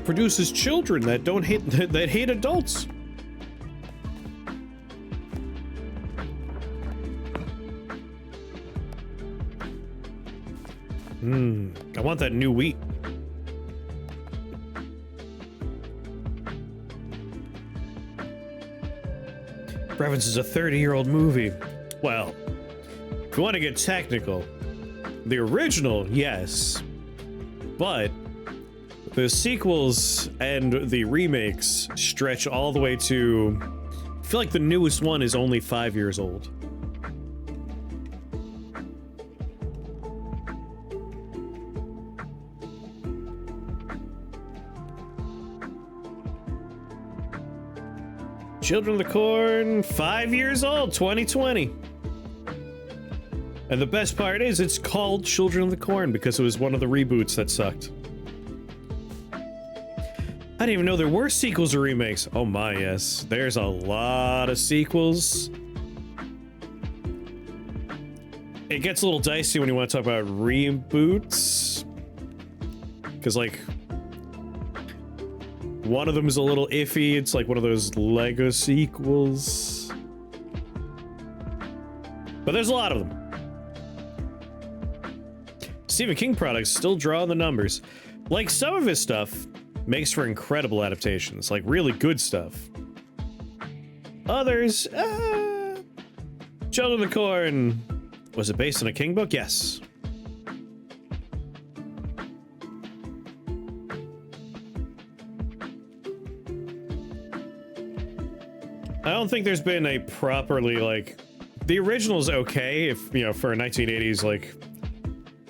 produces children that don't hate that hate adults. I want that new wheat. References a 30-year-old movie. Well, if you want to get technical, the original, yes, but the sequels and the remakes stretch all the way to, I feel like the newest one is only 5 years old. Children of the Corn, 5 years old, 2020. And the best part is it's called Children of the Corn because it was one of the reboots that sucked. I didn't even know there were sequels or remakes. Oh my, yes. There's a lot of sequels. It gets a little dicey when you want to talk about reboots. Because, like, one of them is a little iffy. It's like one of those Lego sequels. But there's a lot of them. Stephen King products still draw the numbers. Like, some of his stuff makes for incredible adaptations, like really good stuff. Others, Children of the Corn. Was it based on a King book? Yes. I don't think there's been a properly, like, the original's okay if, you know, for a 1980s, like,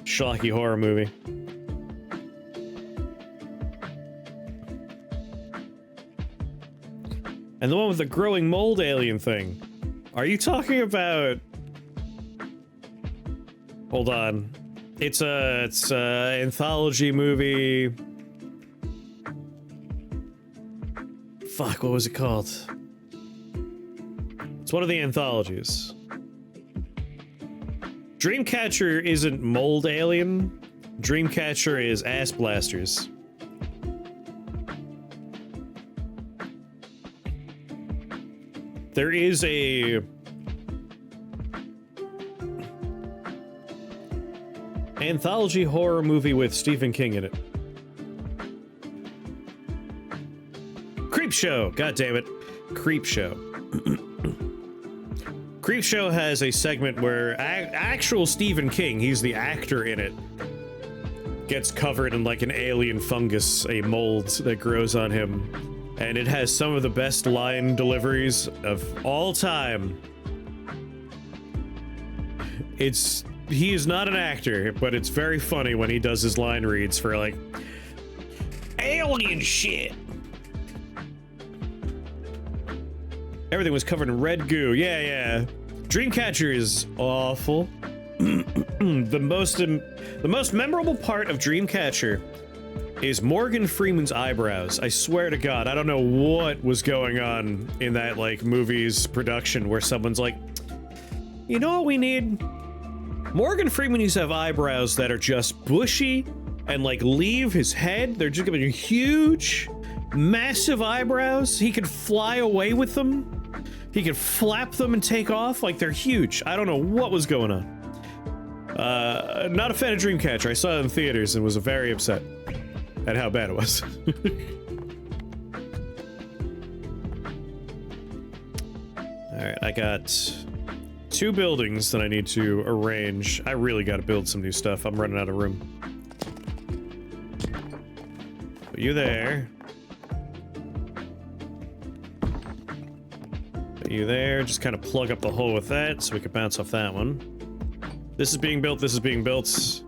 schlocky horror movie. And the one with the growing mold alien thing. Are you talking about... Hold on. It's a anthology movie. Fuck, what was it called? It's one of the anthologies. Dreamcatcher isn't mold alien. Dreamcatcher is ass blasters. There is a anthology horror movie with Stephen King in it. Creepshow, god damn it. Creepshow. Creepshow has a segment where actual Stephen King, he's the actor in it, gets covered in like an alien fungus, a mold that grows on him. And it has some of the best line deliveries of all time. He is not an actor, but it's very funny when he does his line reads for like, alien shit. Everything was covered in red goo. Yeah. Dreamcatcher is awful. The most memorable part of Dreamcatcher is Morgan Freeman's eyebrows. I swear to God, I don't know what was going on in that, like, movie's production where someone's like, you know what we need? Morgan Freeman used to have eyebrows that are just bushy and, like, leave his head. They're just gonna be huge, massive eyebrows. He could fly away with them. He could flap them and take off. Like, they're huge. I don't know what was going on. Not a fan of Dreamcatcher. I saw it in theaters and was very upset at how bad it was. Alright, I got 2 buildings that I need to arrange. I really gotta build some new stuff. I'm running out of room. Put you there. Put you there. Just kind of plug up the hole with that so we can bounce off that one. This is being built. This is being built.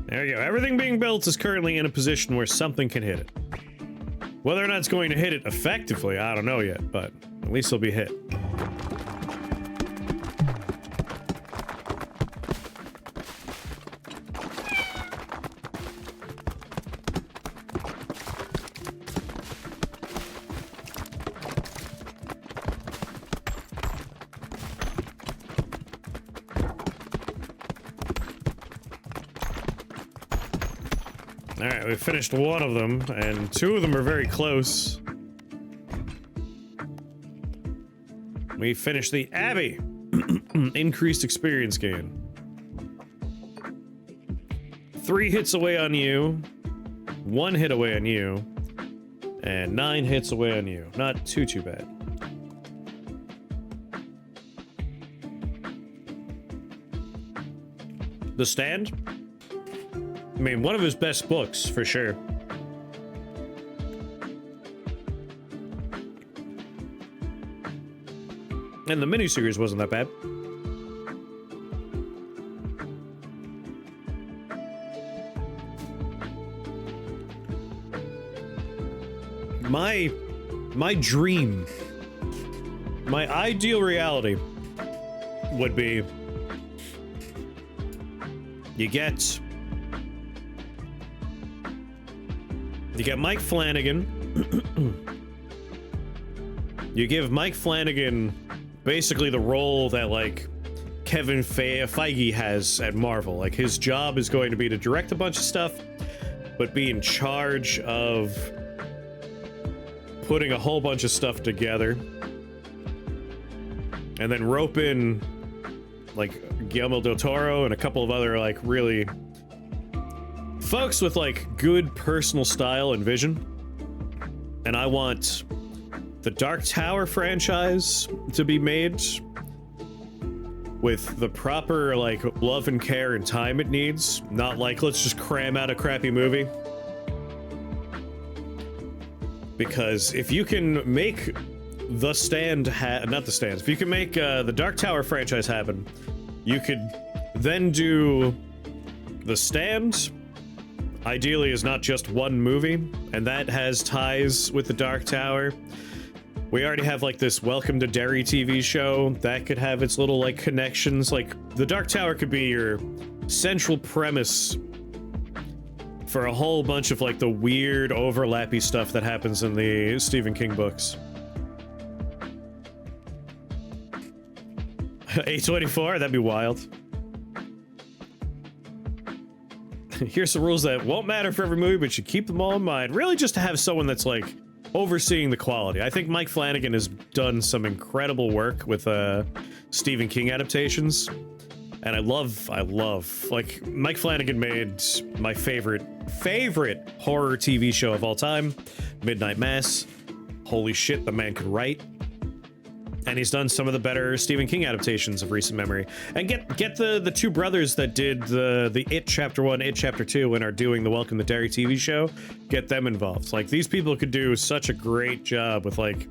There you go. Everything being built is currently in a position where something can hit it. Whether or not it's going to hit it effectively, I don't know yet, but at least it'll be hit. Alright, we finished one of them, and two of them are very close. We finished the Abbey. Increased experience gain. 3 hits away on you. 1 hit away on you. And 9 hits away on you. Not too bad. The Stand? I mean, one of his best books, for sure. And the miniseries wasn't that bad. My dream, my ideal reality would be you get Mike Flanagan. You give Mike Flanagan basically the role that, like, Kevin Feige has at Marvel. Like, his job is going to be to direct a bunch of stuff, but be in charge of putting a whole bunch of stuff together. And then rope in, like, Guillermo del Toro and a couple of other, like, really folks with, like, good personal style and vision. And I want the Dark Tower franchise to be made with the proper, like, love and care and time it needs. Not like, let's just cram out a crappy movie. Because if you can make The Stand not The Stand, if you can make the Dark Tower franchise happen, you could then do The Stand. Ideally is not just one movie, and that has ties with the Dark Tower. We already have, like, this Welcome to Derry TV show that could have its little, like, connections. Like, the Dark Tower could be your central premise for a whole bunch of, like, the weird overlappy stuff that happens in the Stephen King books. A24, that'd be wild. Here's some rules that won't matter for every movie, but you keep them all in mind. Really just to have someone that's, like, overseeing the quality. I think Mike Flanagan has done some incredible work with Stephen King adaptations. And I love, like, Mike Flanagan made my favorite horror TV show of all time, Midnight Mass. Holy shit, the man could write. And he's done some of the better Stephen King adaptations of recent memory. And get the two brothers that did the It Chapter 1, It Chapter 2, and are doing the Welcome to Derry TV show, get them involved. Like, these people could do such a great job with, like,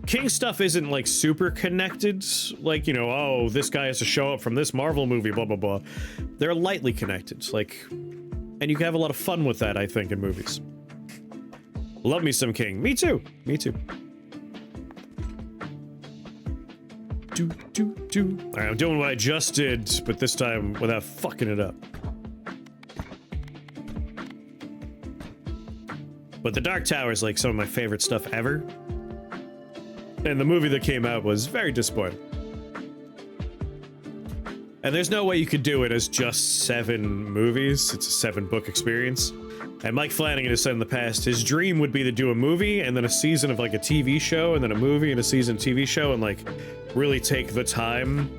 King stuff isn't, like, super connected. Like, you know, oh, this guy has to show up from this Marvel movie, blah, blah, blah. They're lightly connected, like, and you can have a lot of fun with that, I think, in movies. Love me some King. Me too. Me too. Alright, I'm doing what I just did, but this time without fucking it up. But the Dark Tower is, like, some of my favorite stuff ever. And the movie that came out was very disappointing. And there's no way you could do it as just 7 movies. It's a 7-book experience. And Mike Flanagan has said in the past, his dream would be to do a movie and then a season of, like, a TV show, and then a movie and a season TV show, and, like, really take the time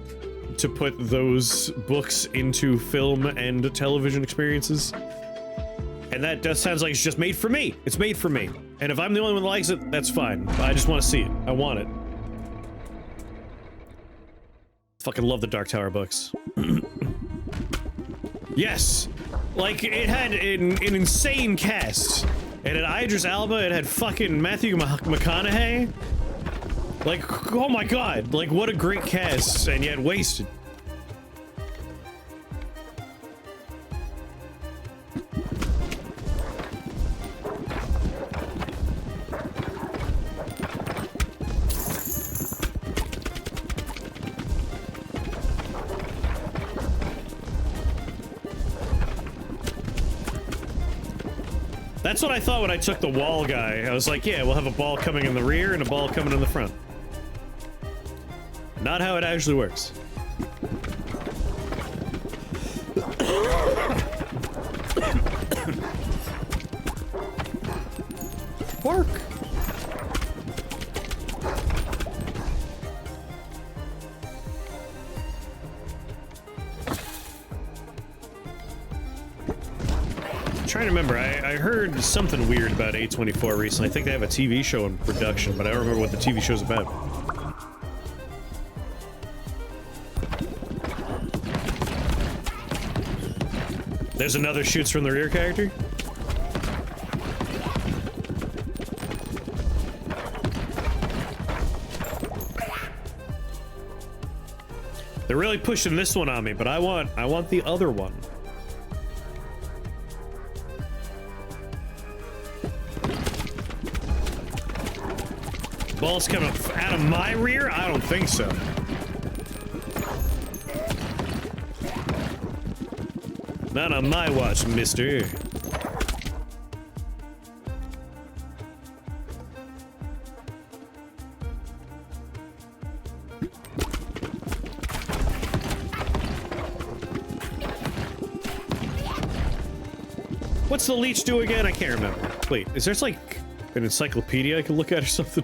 to put those books into film and television experiences. And that just sounds like it's just made for me. It's made for me. And if I'm the only one that likes it, that's fine. I just want to see it. I want it. Fucking love the Dark Tower books. Yes! Like, it had an insane cast. It had Idris Elba, it had fucking Matthew McConaughey. Like, oh my god, like, what a great cast, and yet wasted. That's what I thought when I took the wall guy. I was like, yeah, we'll have a ball coming in the rear and a ball coming in the front. Not how it actually works. pork. I'm trying to remember, I heard something weird about A24 recently. I think they have a TV show in production, but I don't remember what the TV show's about. There's another shoots from the rear character. They're really pushing this one on me, but I want the other one. Balls coming out of my rear? I don't think so. Not on my watch, mister. What's the leech do again? I can't remember. Wait, is there like an encyclopedia I can look at or something?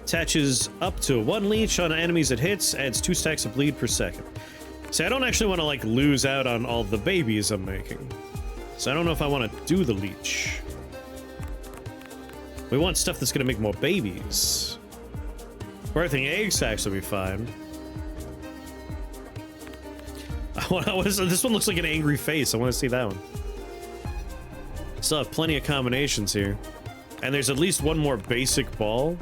Attaches up to 1 leech on enemies it hits, adds 2 stacks of bleed per second. See, I don't actually want to like lose out on all the babies I'm making. So I don't know if I want to do the leech. We want stuff that's gonna make more babies. Birthing egg sacs will be fine. This one looks like an angry face. I want to see that one. Still have plenty of combinations here. And there's at least one more basic ball.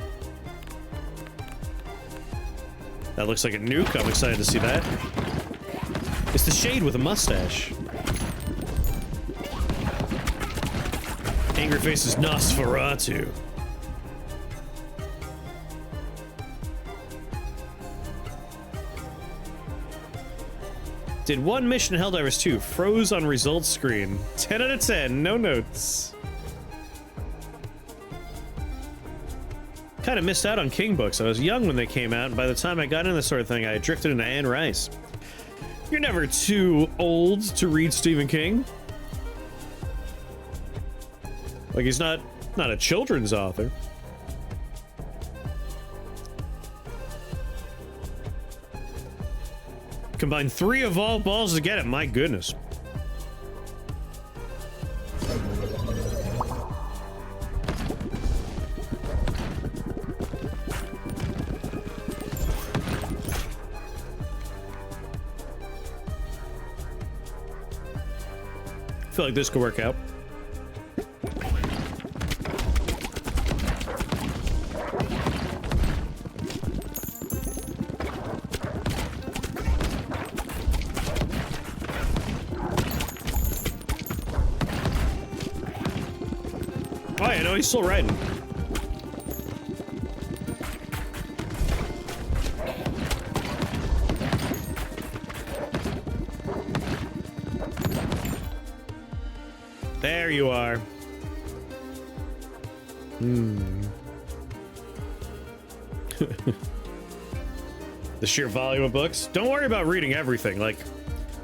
That looks like a nuke. I'm excited to see that. It's the shade with a mustache. Angry face is Nosferatu. Did 1 mission in Helldivers 2. Froze on results screen. 10 out of 10. No notes. Kind of missed out on King books. I was young when they came out, and by the time I got into this sort of thing, I had drifted into Anne Rice. You're never too old to read Stephen King. Like, he's not a children's author. Combine 3 evolved balls to get it. My goodness. I feel like this could work out. Oh, yeah, no, he's still riding. There you are. The sheer volume of books. Don't worry about reading everything. Like,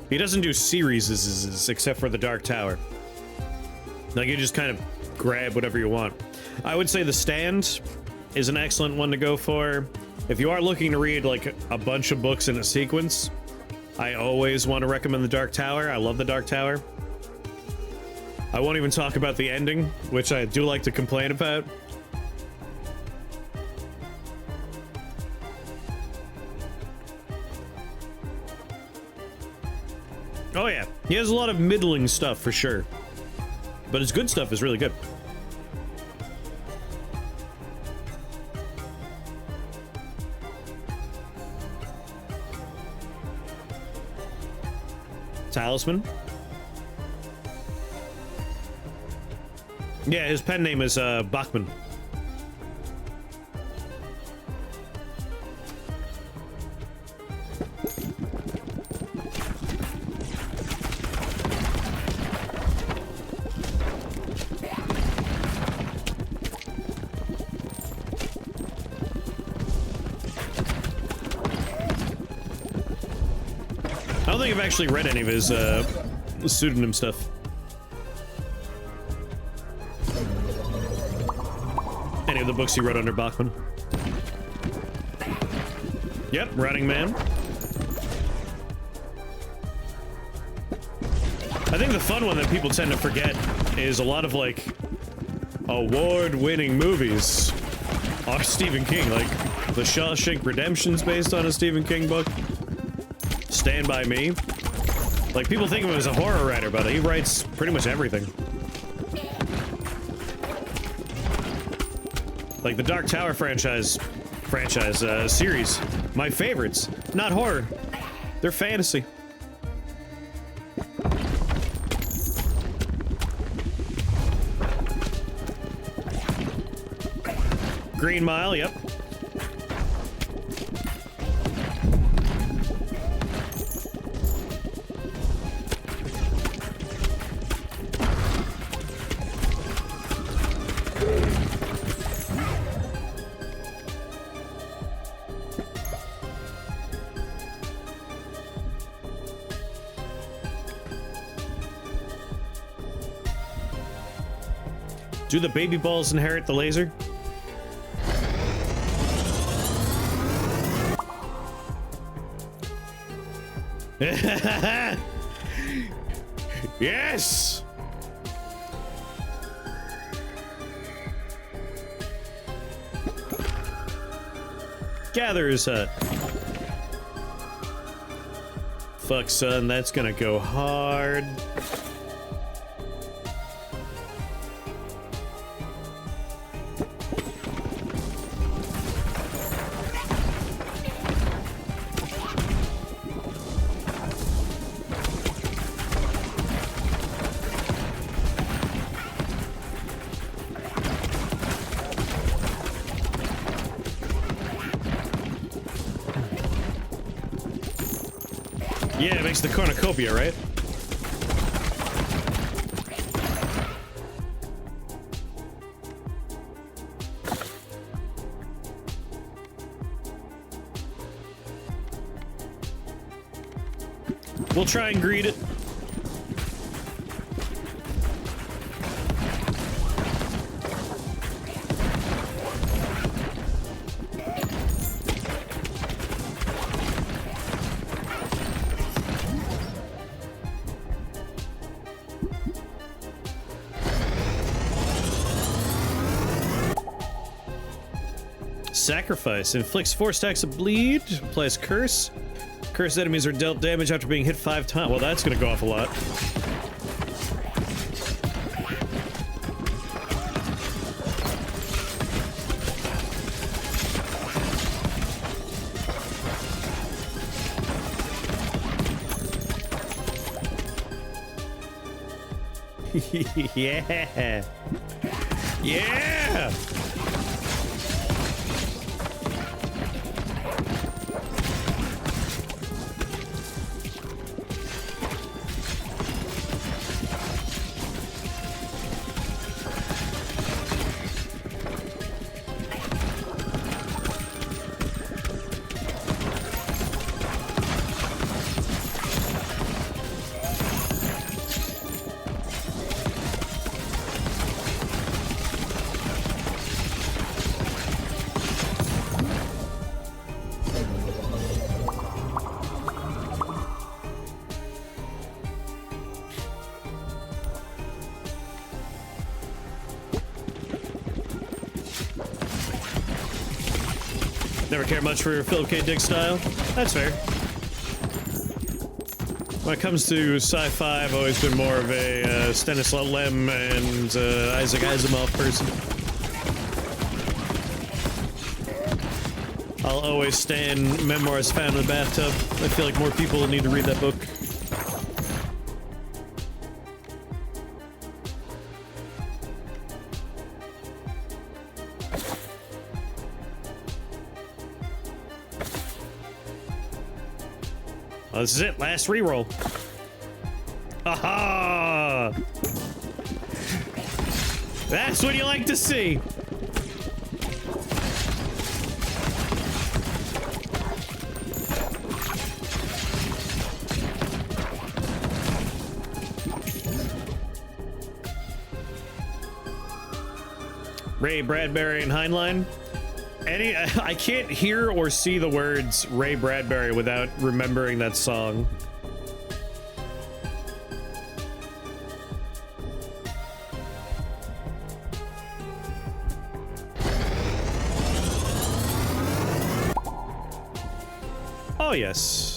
he doesn't do series except for the Dark Tower. Like, you just kind of grab whatever you want. I would say The Stand is an excellent one to go for. If you are looking to read like a bunch of books in a sequence, I always want to recommend the Dark Tower. I love the Dark Tower. I won't even talk about the ending, which I do like to complain about. Oh yeah, he has a lot of middling stuff for sure, but his good stuff is really good. Talisman. Yeah, his pen name is Bachman. don't think I've actually read any of his pseudonym stuff. Any of the books he wrote under Bachman. Yep, Running Man. I think the fun one that people tend to forget is a lot of, like, award-winning movies are Stephen King. Like, The Shawshank Redemption's based on a Stephen King book. Stand By Me. Like, people think of him as a horror writer, but he writes pretty much everything. Like, the Dark Tower franchise series. My favorites. Not horror. They're fantasy. Green Mile, yep. Do the baby balls inherit the laser? Yes! Gatherer's Hut. Fuck, son, that's gonna go hard. Yeah, it makes the cornucopia, right? We'll try and greet it. Sacrifice inflicts 4 stacks of bleed, applies curse. Cursed enemies are dealt damage after being hit 5 times. Well, that's gonna go off a lot. Yeah. Yeah. Never cared much for Philip K. Dick style. That's fair. When it comes to sci-fi, I've always been more of a Stanislaw Lem and Isaac Asimov person. I'll always stand Memoirs Found in the Bathtub. I feel like more people need to read that book. Oh, this is it. Last reroll. Aha! That's what you like to see. Ray Bradbury and Heinlein. I can't hear or see the words Ray Bradbury without remembering that song. Oh, yes.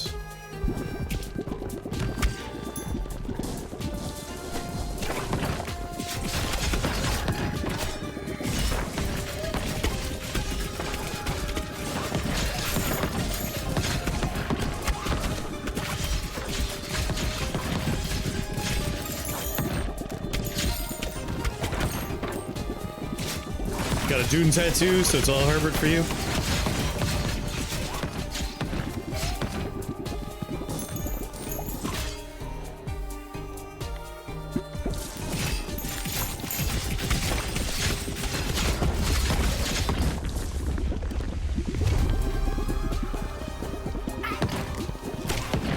Got a Dune tattoo, so it's all Herbert for you.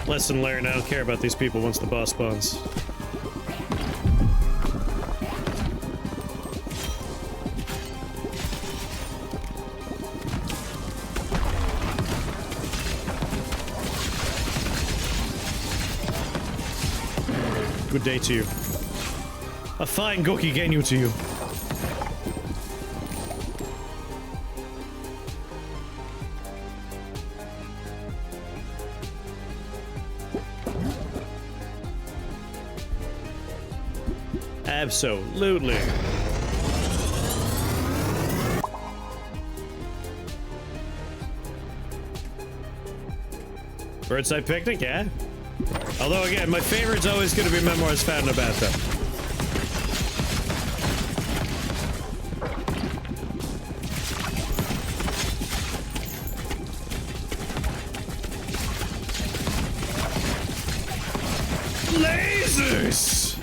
Lesson learned, I don't care about these people once the boss spawns. Good day to you. A fine Goki Genyu to you. Absolutely. Birdside picnic, yeah. Although again, my favorite's always going to be Memoirs Found in a Bathtub. Lasers!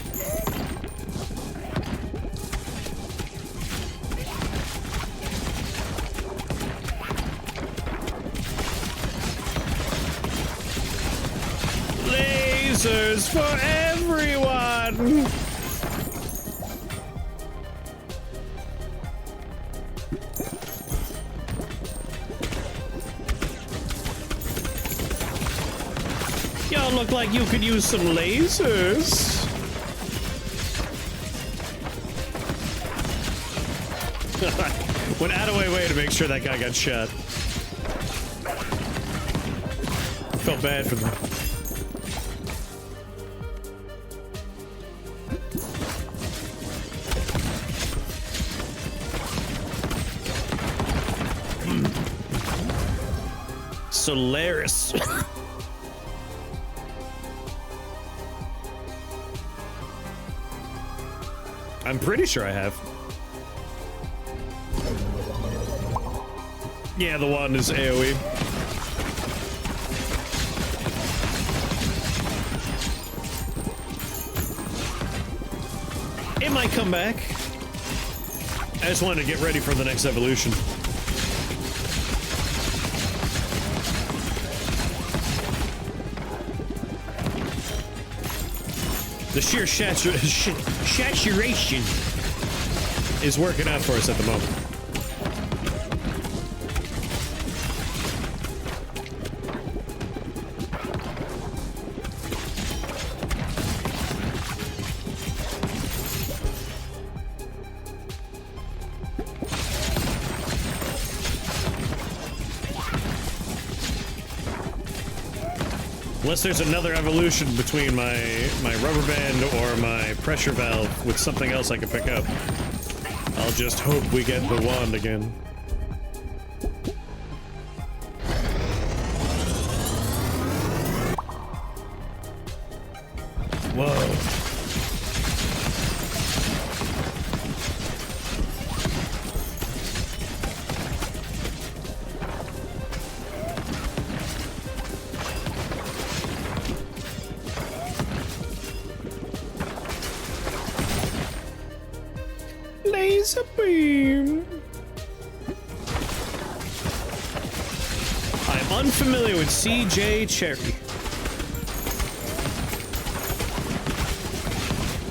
Lasers for everyone! Y'all look like you could use some lasers. Went out of my way to make sure that guy got shot. Felt bad for them. Solaris. I'm pretty sure I have. Yeah, the one is AoE. It might come back. I just wanted to get ready for the next evolution. The sheer saturation is working out for us at the moment. Unless there's another evolution between my rubber band or my pressure valve with something else I can pick up. I'll just hope we get the wand again. Whoa. Laser beam. I'm unfamiliar with CJ Cherry.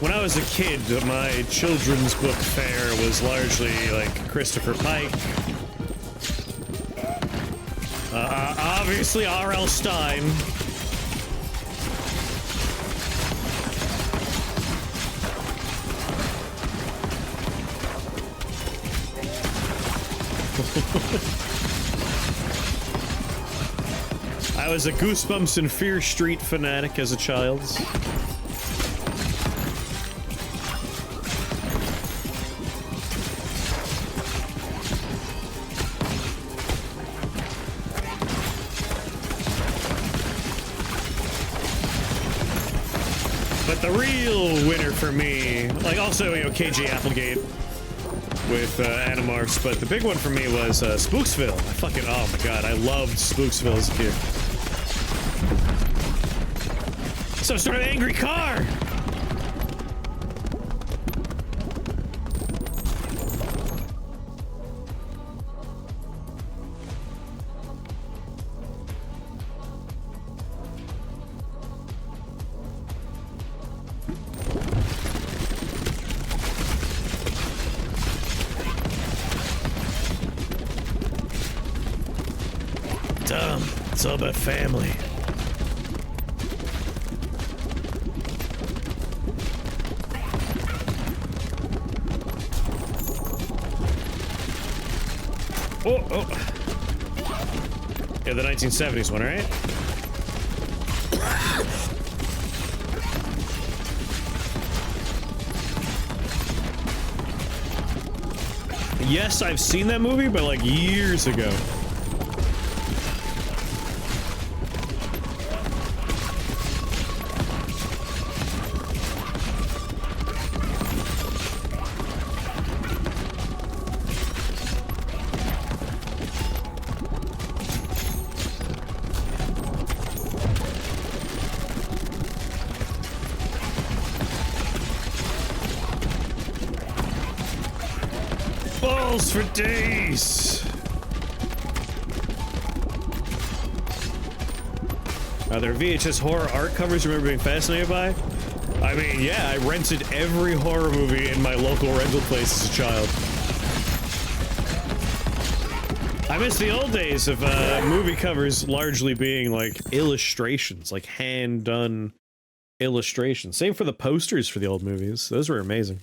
when I was a kid, my children's book fare was largely like Christopher Pike. Obviously R.L. Stine. I was a Goosebumps and Fear Street fanatic as a child. But the real winner for me, like also, you know, KG Applegate with Animorphs, but the big one for me was Spooksville. I fucking, oh my god, I loved Spooksville as a kid. Some sort of angry car! Dumb. It's all about family. Oh, oh. Yeah, the 1970s one, right? Yes, I've seen that movie, but like years ago. Balls for days. Are there VHS horror art covers you remember being fascinated by? I mean, yeah, I rented every horror movie in my local rental place as a child. I miss the old days of movie covers largely being like illustrations, like hand-done illustrations. Same for the posters for the old movies. Those were amazing.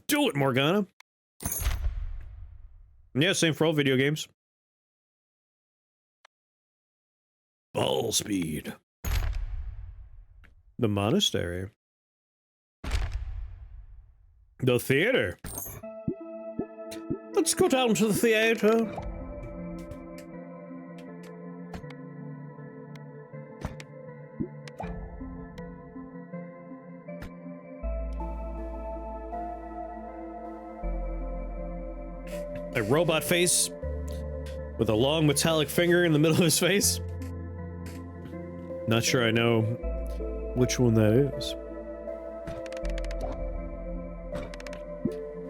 Do it, Morgana. Yeah, same for all video games. Ball speed. The monastery. The theater. Let's go down to the theater. A robot face with a long metallic finger in the middle of his face. Not sure I know which one that is.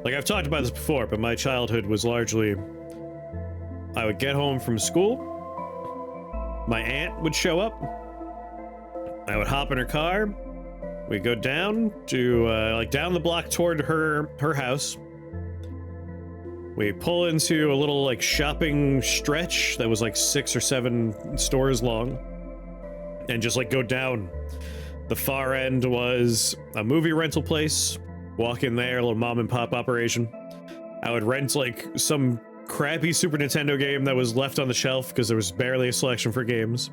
Like, I've talked about this before, but my childhood was largely... I would get home from school, my aunt would show up, I would hop in her car, we'd go down to, like, down the block toward her house. We pull into a little, like, shopping stretch that was, like, 6 or 7 stores long. And just, like, go down. The far end was a movie rental place. Walk in there, a little mom-and-pop operation. I would rent, like, some crappy Super Nintendo game that was left on the shelf because there was barely a selection for games.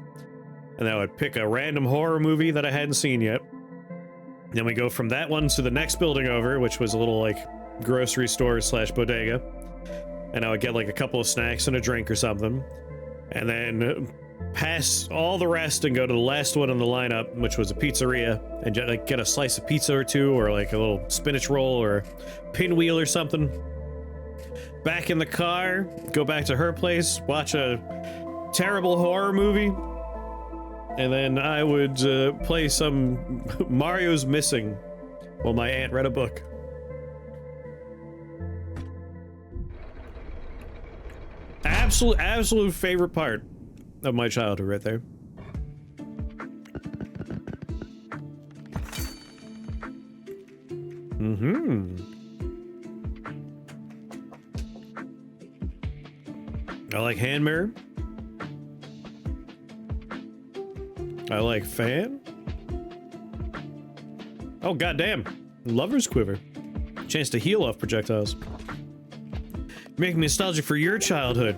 And I would pick a random horror movie that I hadn't seen yet. Then we go from that one to the next building over, which was a little, like, grocery store slash bodega. And I would get like a couple of snacks and a drink or something, and then pass all the rest and go to the last one on the lineup, which was a pizzeria, and like get a slice of pizza or two, or like a little spinach roll or pinwheel or something. Back in the car, go back to her place, watch a terrible horror movie, and then I would play some Mario's Missing while my aunt read a book. absolute favorite part of my childhood right there. I like hand mirror. I like fan. Oh, goddamn. Lover's quiver. Chance to heal off projectiles. Make me nostalgic for your childhood.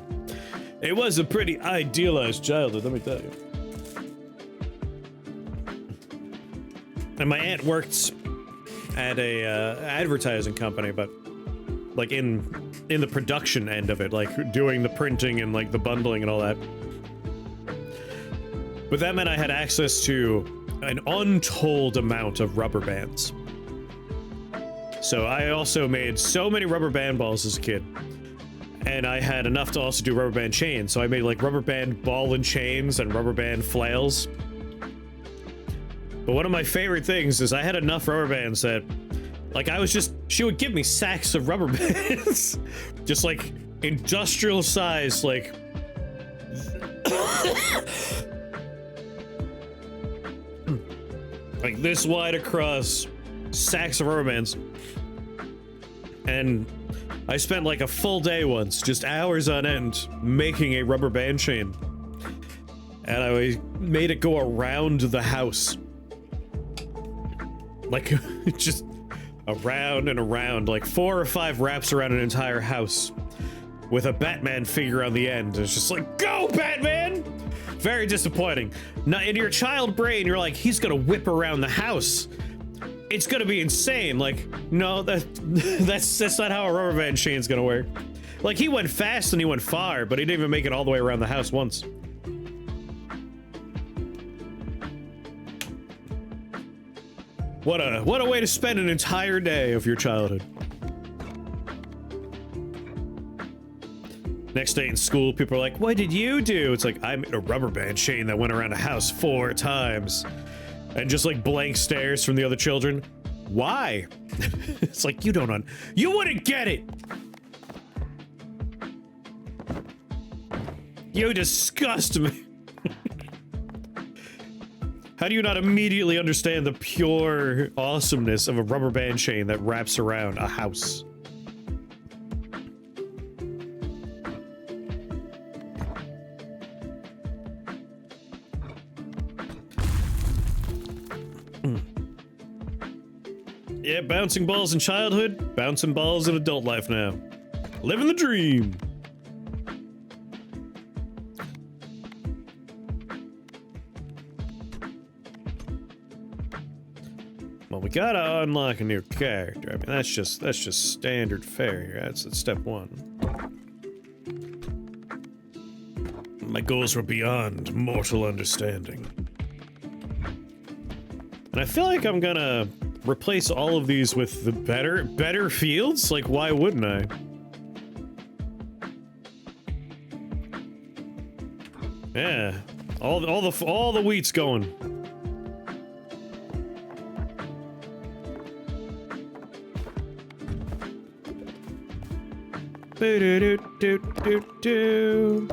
It was a pretty idealized childhood, let me tell you. And my aunt worked at a advertising company, but like in the production end of it, like doing the printing and like the bundling and all that. But that meant I had access to an untold amount of rubber bands. So I also made so many rubber band balls as a kid. And I had enough to also do rubber band chains. So I made like rubber band ball and chains and rubber band flails. But one of my favorite things is I had enough rubber bands that, like, she would give me sacks of rubber bands. Just like industrial size, like, like this wide across sacks of rubber bands. And I spent like a full day once, just hours on end, making a rubber band chain. And I made it go around the house. Like, just around and around, like 4 or 5 wraps around an entire house. With a Batman figure on the end. It's just like, go Batman! Very disappointing. Now, in your child brain, you're like, he's gonna whip around the house. It's gonna be insane. Like, no, that's not how a rubber band chain's gonna work. Like, he went fast and he went far, but he didn't even make it all the way around the house once. What a way to spend an entire day of your childhood. Next day in school, people are like, what did you do? It's like, I made a rubber band chain that went around a house 4 times. And just like blank stares from the other children. Why? It's like, you wouldn't get it. You disgust me. How do you not immediately understand the pure awesomeness of a rubber band chain that wraps around a house? Yeah, bouncing balls in childhood, bouncing balls in adult life now. Living the dream. Well, we gotta unlock a new character. I mean, that's just standard fare here. That's step 1. My goals were beyond mortal understanding. And I feel like I'm gonna replace all of these with the better fields? Like, why wouldn't I? Yeah, all the wheat's going. Do-do-do-do-do-do.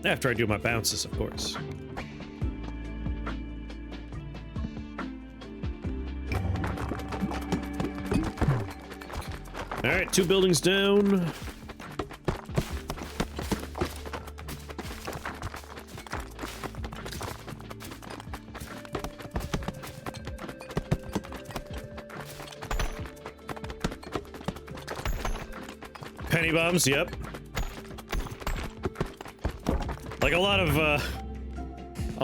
After I do my bounces, of course. Alright, 2 buildings down. Penny bombs, yep. Like a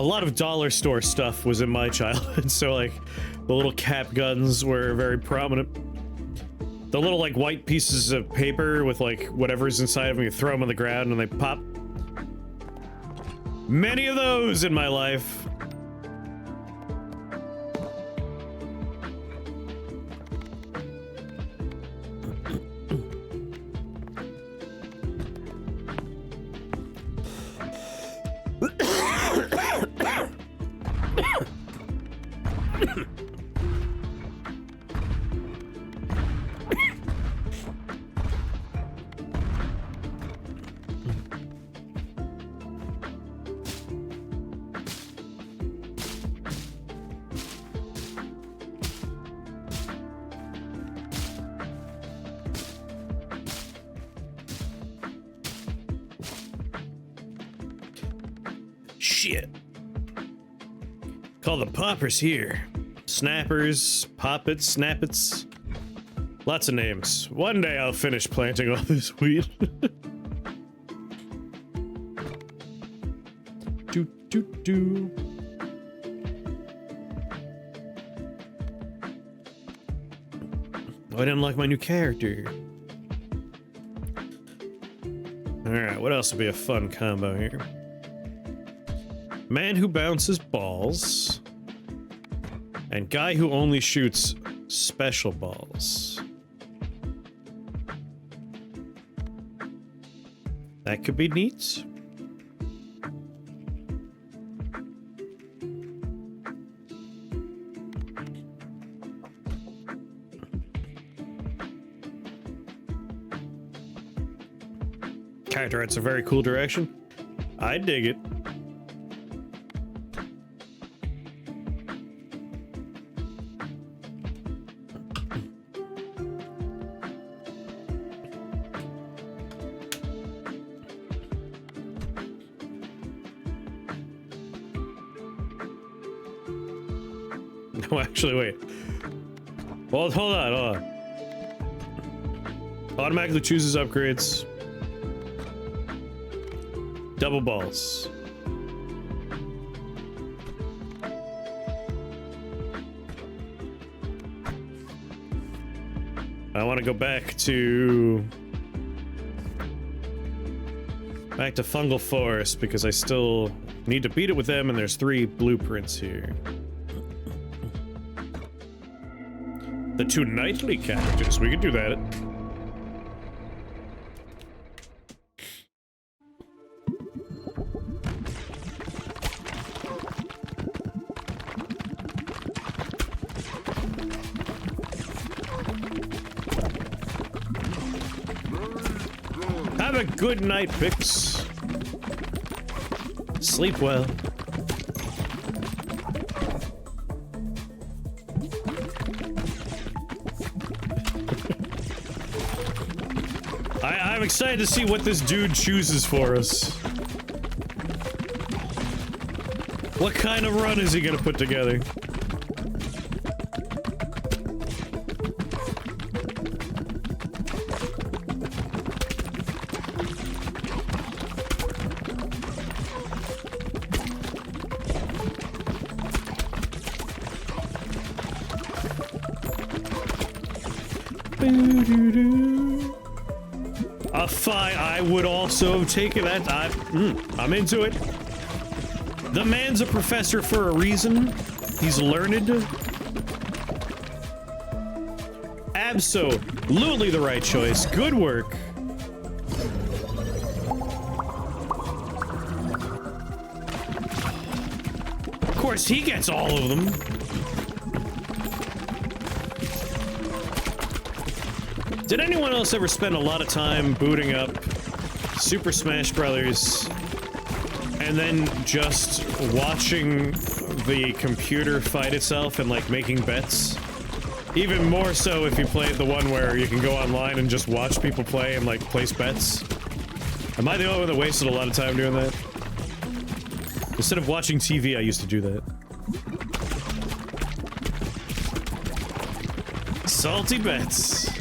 lot of dollar store stuff was in my childhood, so like the little cap guns were very prominent. The little like white pieces of paper with like whatever's inside of them, you throw them on the ground and they pop. Many of those in my life. Shit. Call the poppers here. Snappers, poppets, snappets. Lots of names. One day I'll finish planting all this weed. do, do, do. Oh, I didn't like my new character. Alright, what else would be a fun combo here? Man who bounces balls. And guy who only shoots special balls. That could be neat. Character art's a very cool direction. I dig it. No, actually, wait. Hold on. Automatically chooses upgrades. Double balls. I want to go back to Fungal Forest because I still need to beat it with them, and there's 3 blueprints here. The 2 nightly characters. We could do that. Have a good night, Pix. Sleep well. I'm excited to see what this dude chooses for us. What kind of run is he gonna put together? A fine, I would also have taken that. I'm into it. The man's a professor for a reason. He's learned. Absolutely the right choice. Good work. Of course, he gets all of them. Did anyone else ever spend a lot of time booting up Super Smash Brothers and then just watching the computer fight itself and, like, making bets? Even more so if you played the one where you can go online and just watch people play and, like, place bets. Am I the only one that wasted a lot of time doing that? Instead of watching TV, I used to do that. Salty bets.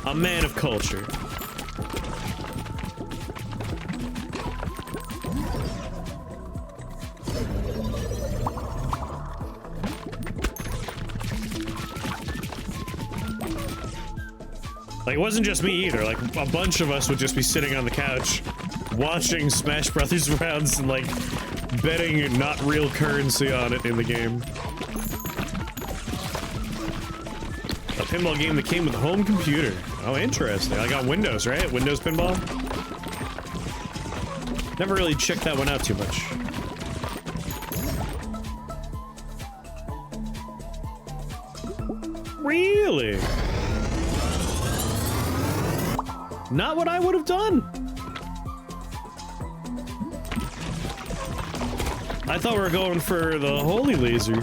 A man of culture. Like, it wasn't just me either. Like, a bunch of us would just be sitting on the couch watching Smash Brothers rounds and, like, betting not real currency on it in the game. A pinball game that came with a home computer. Oh, interesting. I got Windows, right? Windows pinball? Never really checked that one out too much. Really? Not what I would have done. I thought we were going for the holy laser.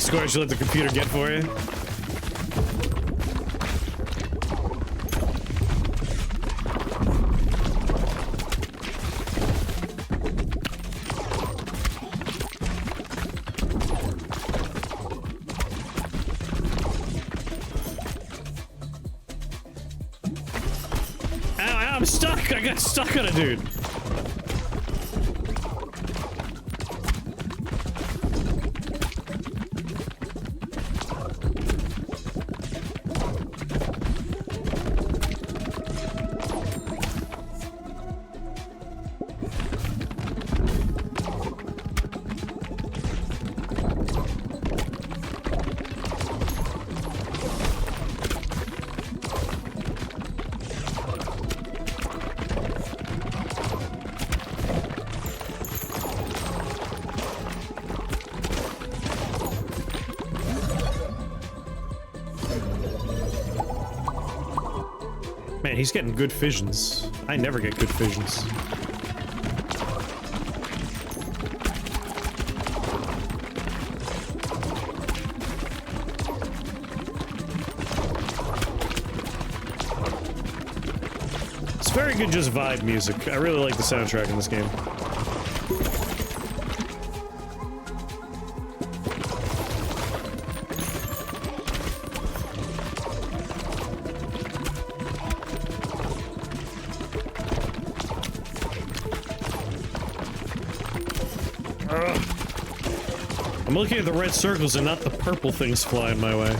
scores you let the computer get for you. Ow, I'm stuck! I got stuck on a dude. Man, he's getting good visions. I never get good visions. It's very good just vibe music. I really like the soundtrack in this game. I'm looking at the red circles and not the purple things flying my way.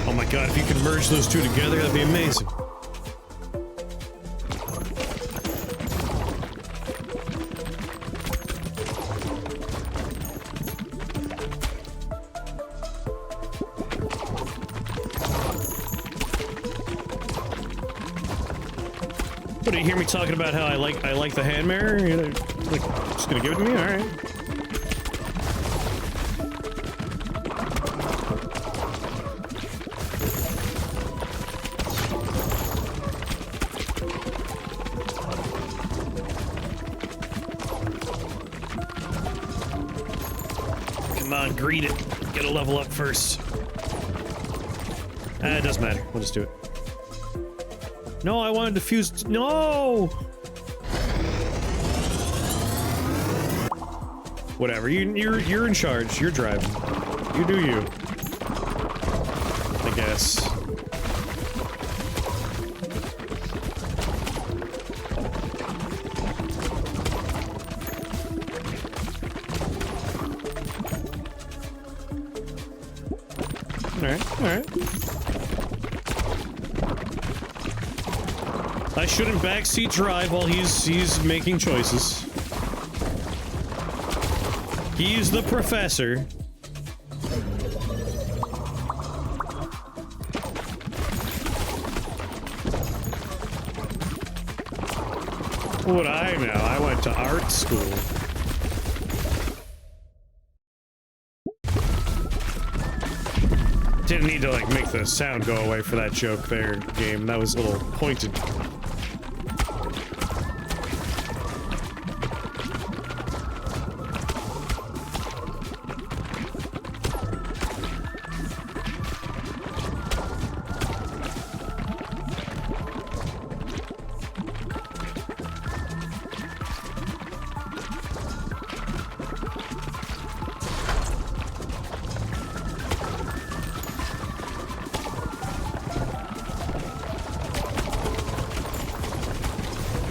Oh my god, if you could merge those two together, that'd be amazing. What, did you hear me talking about how I like the hand mirror? You know, like, just gonna give it to me? Alright. Come on, greet it. Get a level up first. It doesn't matter. We'll just do it. No, I wanted to fuse. No! Whatever. You're in charge. You're driving. You do you. I guess. All right. I shouldn't backseat drive while he's making choices. He's the professor. What I know, I went to art school. Didn't need to like make the sound go away for that joke there, game. That was a little pointed.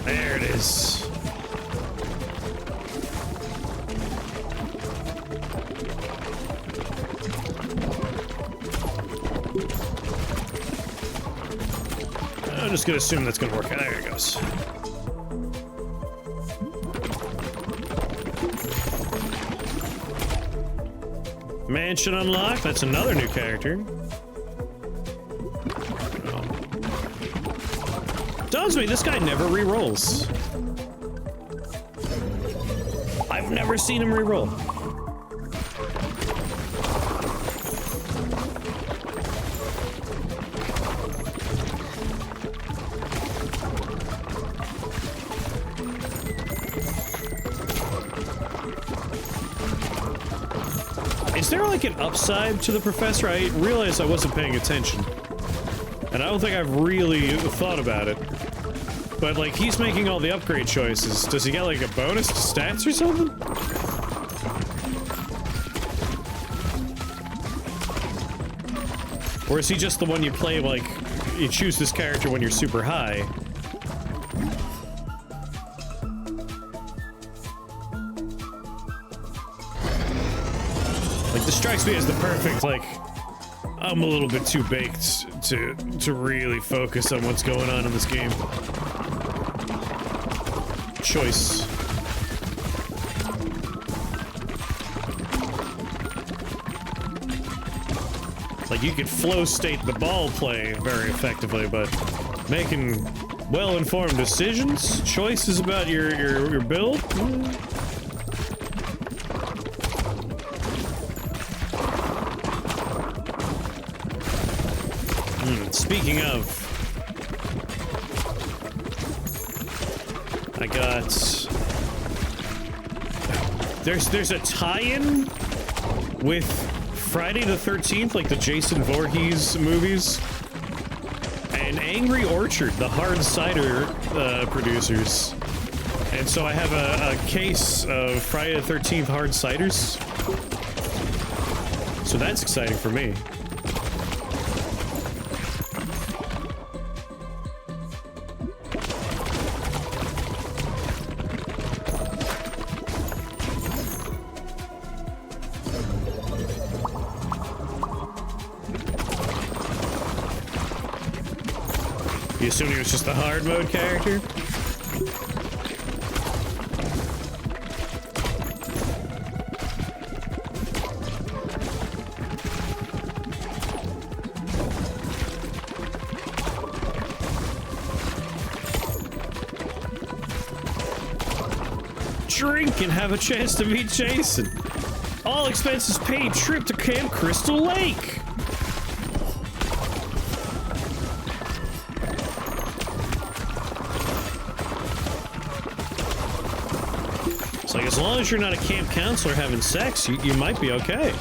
There it is. I'm just gonna assume that's gonna work out. There it goes. Mansion unlocked. That's another new character. Tells me this guy never re-rolls. I've never seen him re-roll. Is there like an upside to the professor? I realized I wasn't paying attention. And I don't think I've really thought about it. But like, he's making all the upgrade choices. Does he get like a bonus to stats or something? Or is he just the one you play like, you choose this character when you're super high? Like, this strikes me as the perfect, like, I'm a little bit too baked to really focus on what's going on in this game. Choice. Like, you could flow state the ball play very effectively, but making well-informed decisions, choices about your build. Speaking of, I got there's a tie-in with Friday the 13th, like the Jason Voorhees movies, and Angry Orchard, the hard cider producers. And so I have a case of Friday the 13th hard ciders. So that's exciting for me. You assume he was just a hard mode character? Drink and have a chance to meet Jason. All expenses paid trip to Camp Crystal Lake. Like, as long as you're not a camp counselor having sex, you might be okay.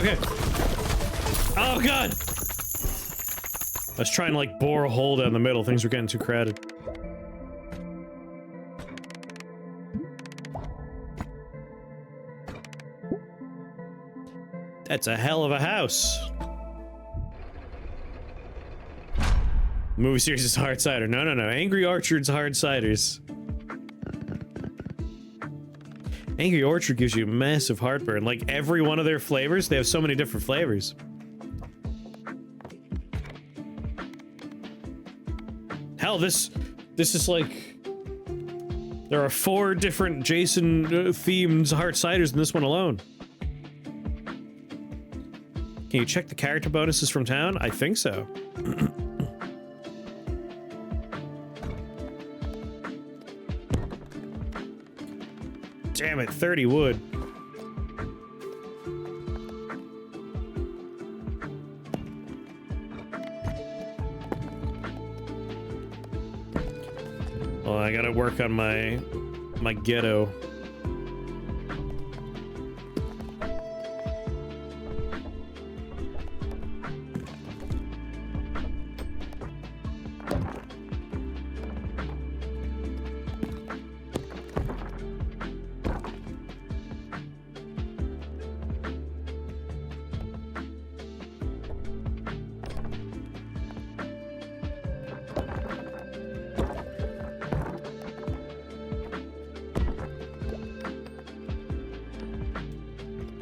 Okay. Oh, God! I was trying to, like, bore a hole down the middle. Things were getting too crowded. That's a hell of a house. The movie series is hard cider. No. Angry Orchard's hard ciders. Angry Orchard gives you massive heartburn. Like, every one of their flavors, they have so many different flavors. Hell, this is like... There are 4 different Jason-themed hard ciders in this one alone. Can you check the character bonuses from town? I think so. Damn it, 30 wood. Well, I gotta work on my ghetto.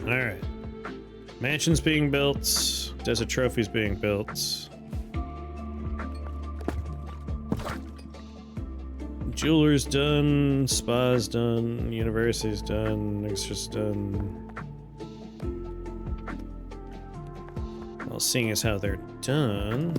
Alright. Mansion's being built. Desert Trophy's being built. Jeweler's done, spa's done, university's done, extra's done. Well, seeing as how they're done...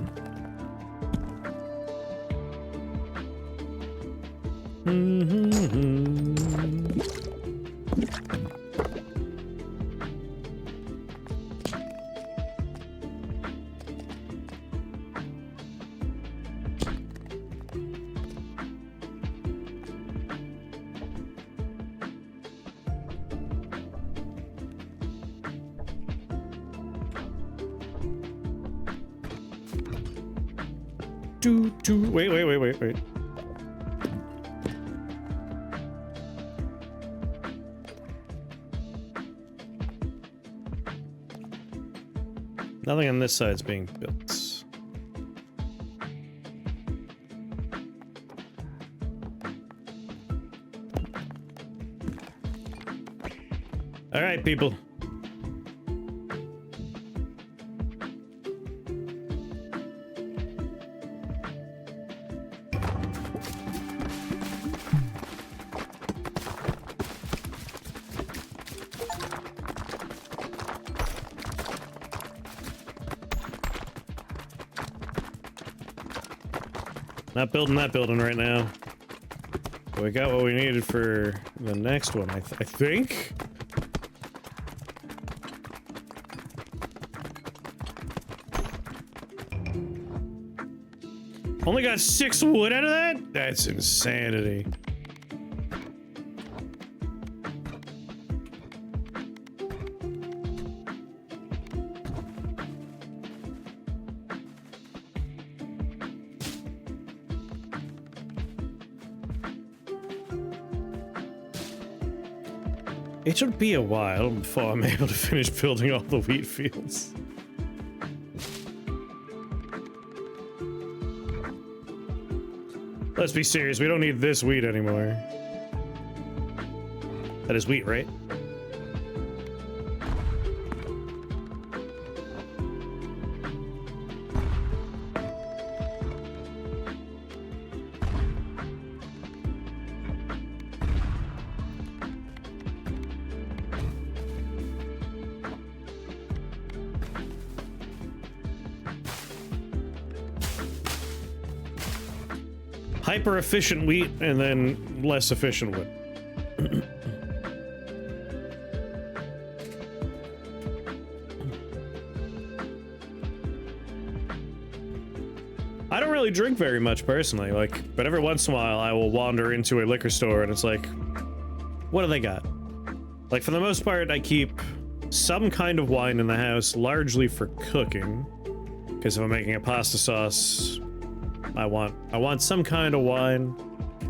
Wait. Nothing on this side's being built. All right, people. Not building that building right now. But we got what we needed for the next one, I think. Only got 6 wood out of that? That's insanity. It should be a while before I'm able to finish building all the wheat fields. Let's be serious, we don't need this wheat anymore. That is wheat, right? Hyper efficient wheat and then less efficient wood. I don't really drink very much personally, like, but every once in a while I will wander into a liquor store and it's like, what do they got? Like, for the most part, I keep some kind of wine in the house, largely for cooking, because if I'm making a pasta sauce, I want some kind of wine.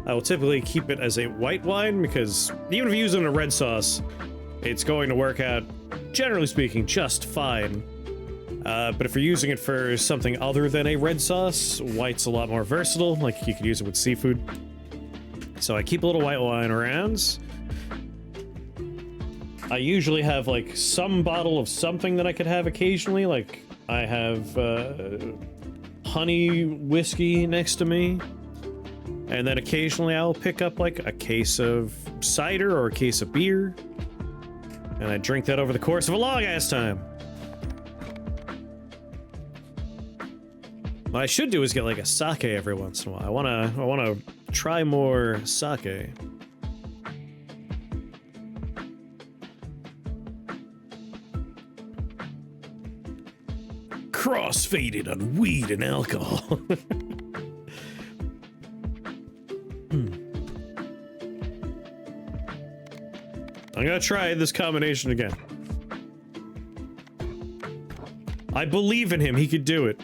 I will typically keep it as a white wine because even if you use it in a red sauce, it's going to work out, generally speaking, just fine. But if you're using it for something other than a red sauce, white's a lot more versatile. Like, you could use it with seafood. So I keep a little white wine around. I usually have, like, some bottle of something that I could have occasionally. Like, I have, honey whiskey next to me, and then occasionally I'll pick up like a case of cider or a case of beer, and I drink that over the course of a long ass time. What I should do is get like a sake every once in a while. I wanna try more sake. Crossfaded on weed and alcohol. I'm gonna try this combination again. I believe in him. He could do it.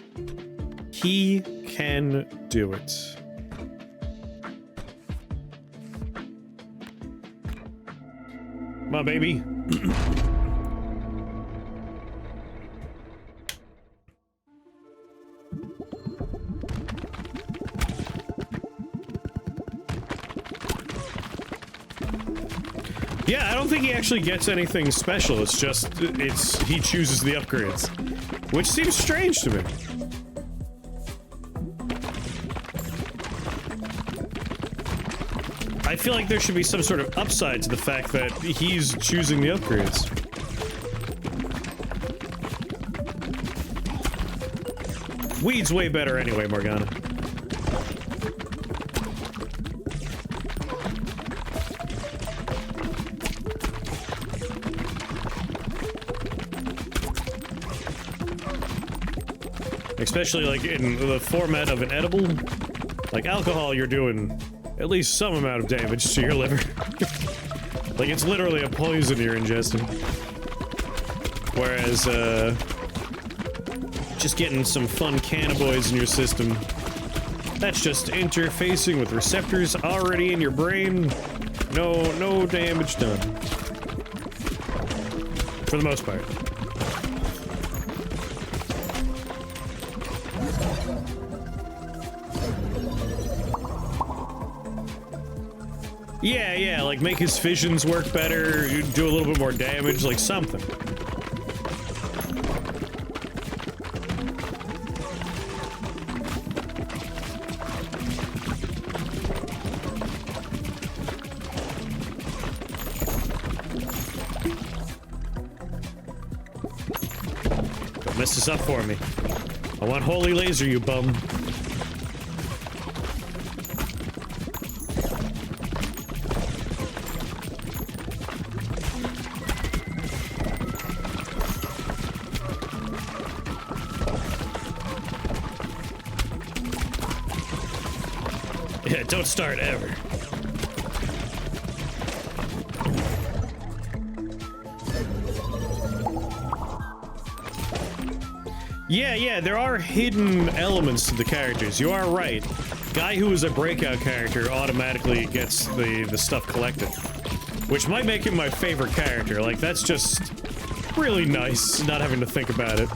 He can do it. Come on, baby. Yeah, I don't think he actually gets anything special. It's just, he chooses the upgrades, which seems strange to me. feel like there should be some sort of upside to the fact that he's choosing the upgrades. Weed's way better anyway, Morgana. Especially like in the format of an edible. Like alcohol, you're doing at least some amount of damage to your liver. Like it's literally a poison you're ingesting. Whereas, just getting some fun cannabinoids in your system, that's just interfacing with receptors already in your brain. No damage done. For the most part. Yeah, like make his fissions work better, do a little bit more damage, like something. Don't mess this up for me. I want holy laser, you bum. Yeah, don't start ever. Yeah, there are hidden elements to the characters. You are right. Guy who is a breakout character automatically gets the stuff collected. Which might make him my favorite character. Like, that's just really nice, not having to think about it.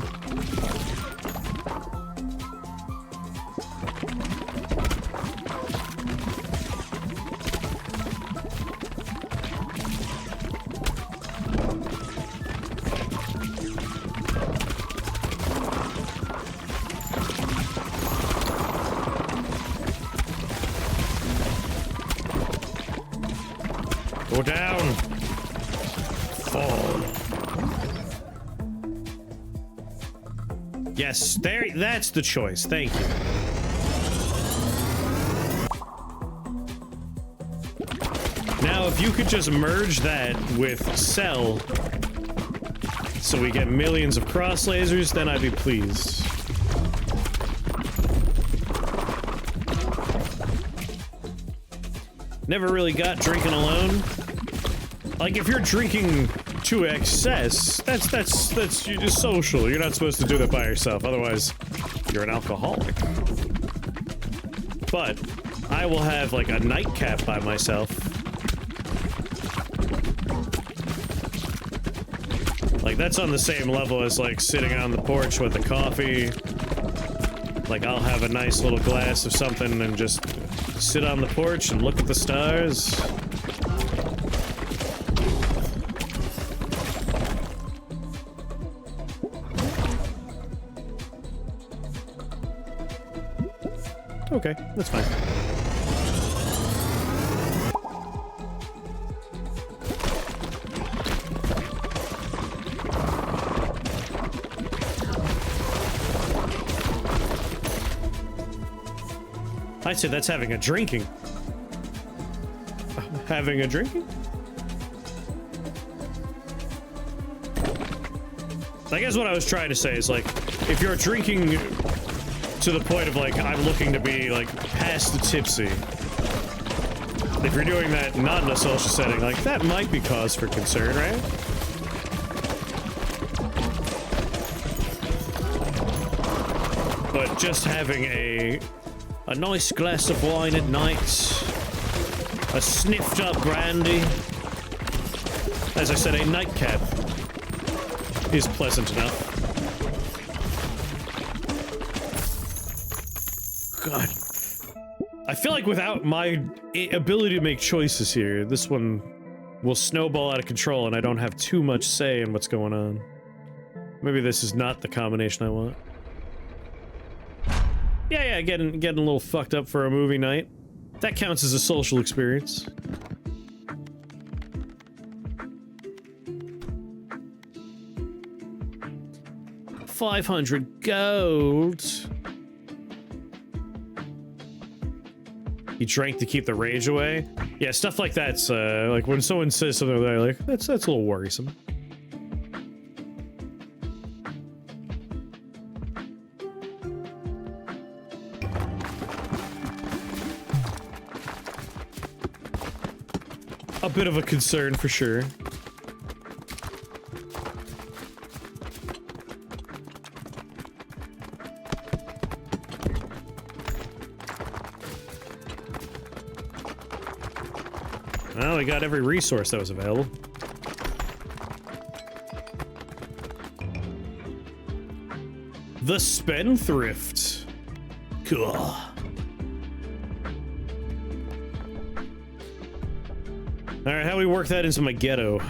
Go down! Fall. Yes, that's the choice. Thank you. Now, if you could just merge that with Cell, so we get millions of cross lasers, then I'd be pleased. Never really got drinking alone. Like, if you're drinking to excess, that's you're just social. You're not supposed to do that by yourself, otherwise you're an alcoholic. But I will have like a nightcap by myself. Like, that's on the same level as like sitting on the porch with a coffee. Like, I'll have a nice little glass of something and just sit on the porch and look at the stars. Okay, that's fine. I said that's having a drinking. Having a drinking? I guess what I was trying to say is, like, if you're drinking to the point of, like, I'm looking to be, like, past the tipsy. If you're doing that not in a social setting, like, that might be cause for concern, right? But just having a nice glass of wine at night, a sniffed up brandy, as I said, a nightcap is pleasant enough. God. I feel like without my ability to make choices here, this one will snowball out of control and I don't have too much say in what's going on. Maybe this is not the combination I want. Yeah, getting a little fucked up for a movie night. That counts as a social experience. $500 gold. He drank to keep the rage away. Yeah, stuff like that's like when someone says something like that, like that's a little worrisome. A bit of a concern for sure. Well, we got every resource that was available. The Spendthrift. Cool. Alright, how do we work that into my ghetto?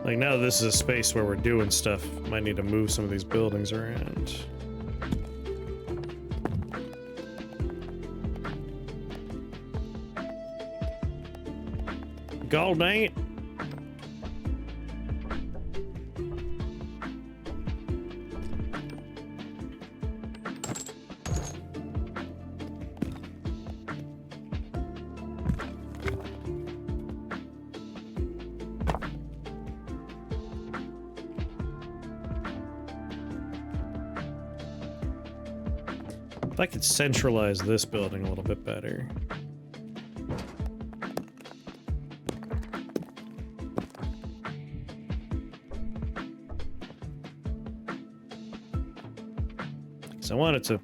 Like, now that this is a space where we're doing stuff, might need to move some of these buildings around. Gold ain't. If I could centralize this building a little bit better. So I wanted to...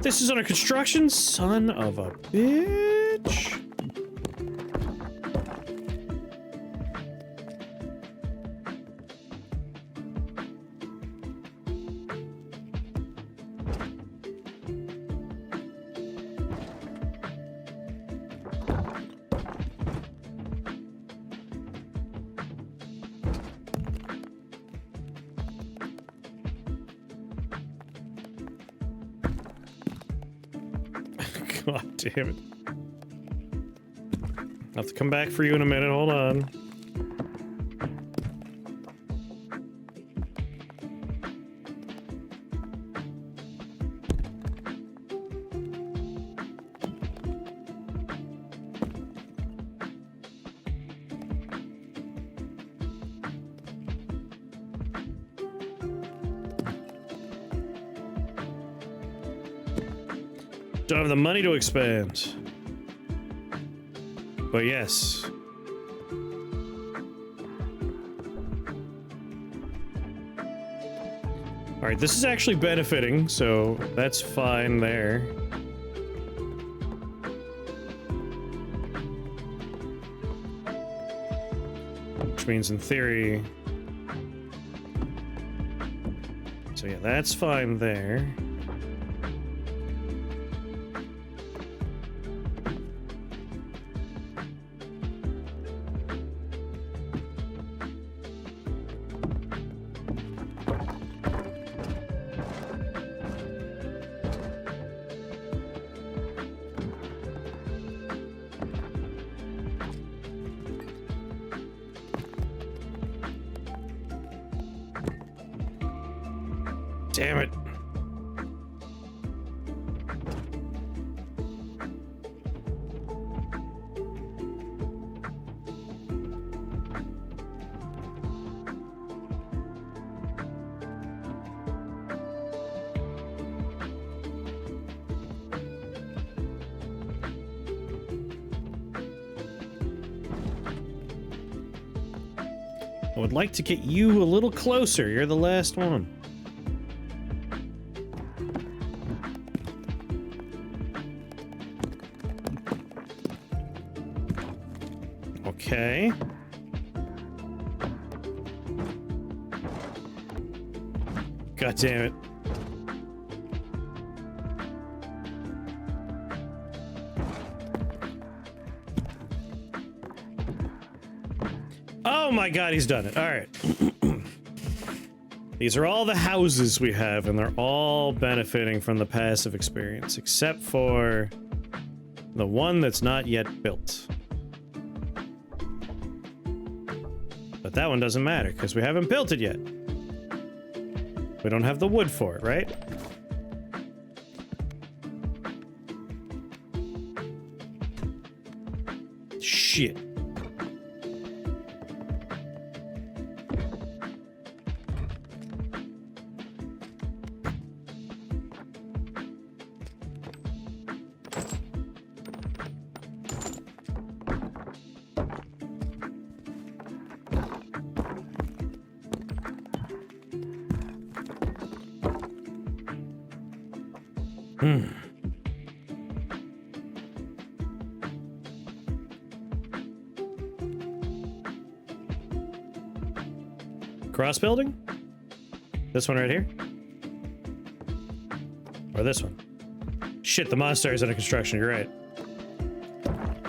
This is under construction, son of a bitch. God damn it. I'll have to come back for you in a minute, hold on. Don't have the money to expand. But yes. Alright, this is actually benefiting, so that's fine there. Which means in theory... So yeah, that's fine there. Damn it. I would like to get you a little closer. You're the last one. Okay. God damn it. Oh my god, he's done it. All right. These are all the houses we have, and they're all benefiting from the passive experience, except for the one that's not yet built. But that one doesn't matter, because we haven't built it yet. We don't have the wood for it, right? Shit. Cross building? This one right here? Or this one? Shit, the monster is under construction, you're right.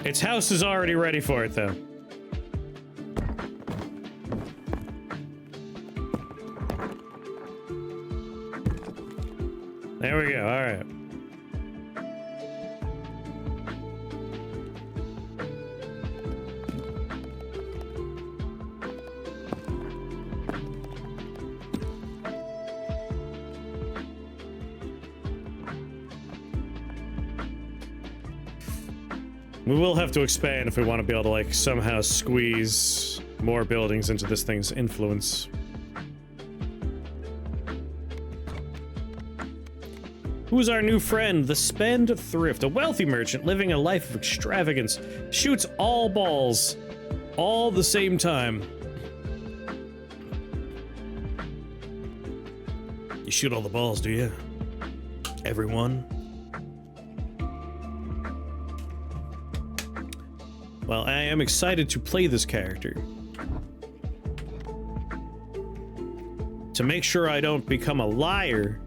Its house is already ready for it, though. There we go, alright. We will have to expand if we want to be able to, like, somehow squeeze more buildings into this thing's influence. Who's our new friend? The Spendthrift, a wealthy merchant living a life of extravagance. Shoots all balls, all the same time. You shoot all the balls, do you? Everyone? Well, I am excited to play this character. To make sure I don't become a liar,